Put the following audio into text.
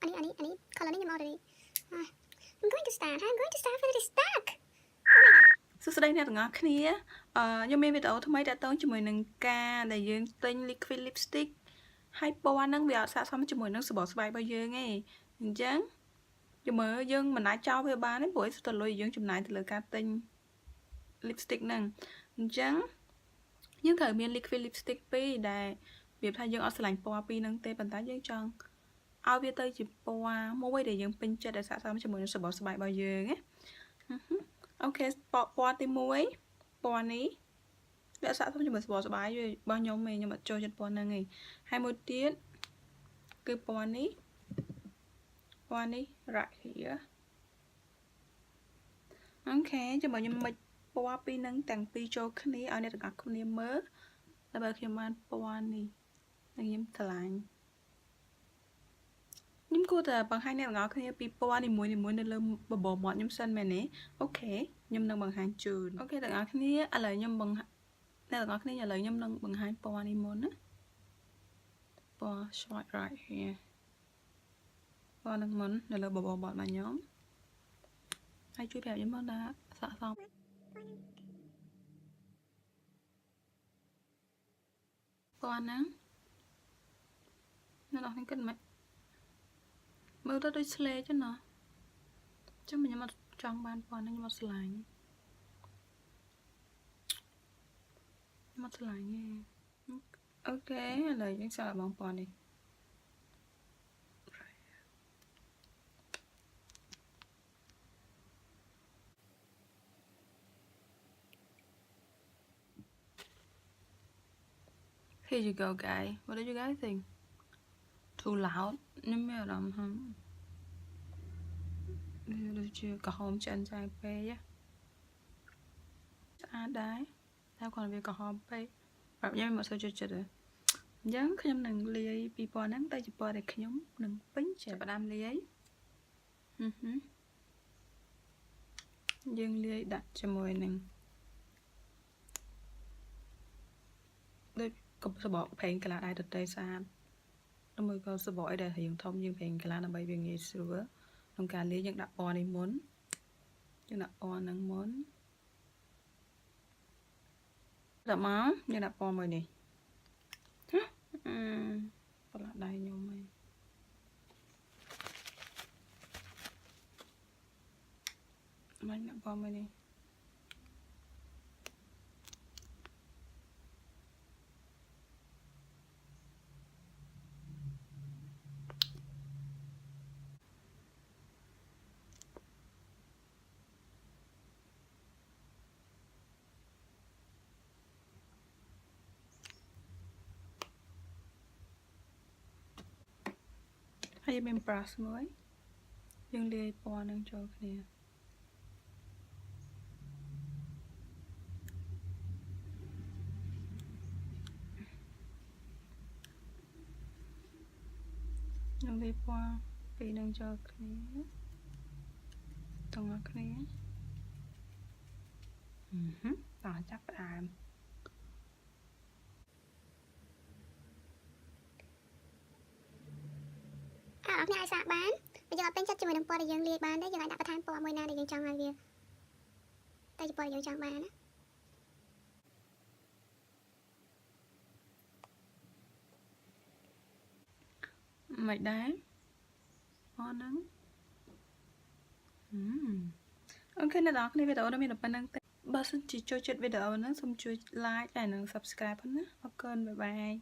Any color in your already. I'm going to start for this stack. សួស្តីអ្នកទាំងអស់គ្នាខ្ញុំមានវីដេអូថ្មីតាក់ទងជាមួយនឹងការដែលយើងទិញ liquid lipstick ហើយពណ៌ហ្នឹងវាអត់ស័ក្តិសមជាមួយនឹងសម្បកស្បែករបស់យើងទេអញ្ចឹងយើងមើលយើងមិនអាចចោលវាបានទេព្រោះឯទៅលុយយើងចំណាយទៅលើការទិញ lipstick ហ្នឹងអញ្ចឹងយើងត្រូវមាន liquid lipstick ពីរដែលវាថាយើងអត់ស្រឡាញ់ពណ៌ពីរហ្នឹងទេប៉ុន្តែយើងចង់ឲ្យវាទៅជាពណ៌មួយដែលយើងពេញចិត្តដែលស័ក្តិសមជាមួយនឹងសម្បកស្បែករបស់យើងណាអូខេពណ៌ទី1ពណ៌នេះវាស័ក្តិសមជាមួយសម្បកស្បែករបស់ខ្ញុំឯងខ្ញុំអត់ចូលចិត្តពណ៌ហ្នឹងឯងហើយមួយទៀតគឺពណ៌នេះ right here អូខេចាំបើខ្ញុំមិចពណ៌ពីរហ្នឹងទាំងពីរចូលគ្នាឲ្យអ្នកទាំងអស់គ្នាមើលដើម្បីខ្ញុំបានពណ៌នេះហើយខ្ញុំឆ្លាញ់ខ្ញុំគួរតែបង្ហាញអ្នកទាំងអស់គ្នាពីពណ៌នីមួយៗនៅលើបបោមាត់ខ្ញុំសិនមែនទេអូខេខ្ញុំនឹងបង្ហាញជូនអូខេទាំងអស់គ្នាឥឡូវខ្ញុំអ្នកទាំងអស់គ្នាឥឡូវខ្ញុំនឹងបង្ហាញពណ៌នេះមុនណាពណ៌ short right here ពណ៌នឹងមុននៅលើបបោមាត់របស់ខ្ញុំហើយជួយប្រាប់ខ្ញុំមកថាស័ក្តិសមពណ៌ហ្នឹងអ្នកទាំងអស់គ្នាគិតមិនមើលទៅដូចស្លេចឹងណាចាំខ្ញុំអត់ចង់បានពណ៌ហ្នឹងខ្ញុំអត់ស្រឡាញ់ខ្ញុំអត់ស្រឡាញ់ទេអូខេឥឡូវយើងសាកបងពណ៌នេះ Here you go guys what do you guys think too loud ខ្ញុំមានអារម្មណ៍ហ្នឹងវាដូចជាក្រហមចិនចាយពេកស្អាតដែរតែគាត់វាក្រហមពេកប្រាប់ខ្ញុំមិនសូវចូលចិត្តទេអញ្ចឹងខ្ញុំនឹងលាយពីពណ៌ហ្នឹងទៅជាពណ៌ដែលខ្ញុំនឹងពេញចិត្តផ្ដាំលាយយើងលាយដាក់ជាមួយនឹងដូចកសបកប្រេងក្លាដែរទៅតែស្អាតដើម្បីក៏សបកអីដែលរៀងធំយើងប្រេងក្លាដើម្បីវាងាយស្រួលក្នុងការលាយយើងដាក់ពណ៌នេះមុនយើងដាក់ពណ៌ហ្នឹងមុនដាក់មកយើងដាក់ពណ៌មួយនេះប្រឡាក់ដៃខ្ញុំហីមកដាក់ពណ៌មួយនេះហើយមាន brush មួយយើងលាយពណ៌នឹងចូលគ្នាយើងលាយពណ៌ពីរនឹងចូលគ្នាទាំងអស់គ្នាតោះចាប់ផ្ដើមអត់អ្នកឲ្យសាកបានបើយើងអត់ពេញចិត្តជាមួយនឹងពណ៌ដែលយើងលាយបានទេយើងអាចដាក់បន្ថែមពណ៌មួយណាដែលយើងចង់ឲ្យវាតែជាពណ៌ដែលយើងចង់បានណាមិនដែរពណ៌ហ្នឹងអូខេអ្នកនរគ្នាវីដេអូនេះមានតែប៉ុណ្្នឹងទេបើសិនជាចូលចិត្តវីដេអូហ្នឹងសូមជួយ like ហើយនិង subscribe ផងណាអរគុណបាយបាយ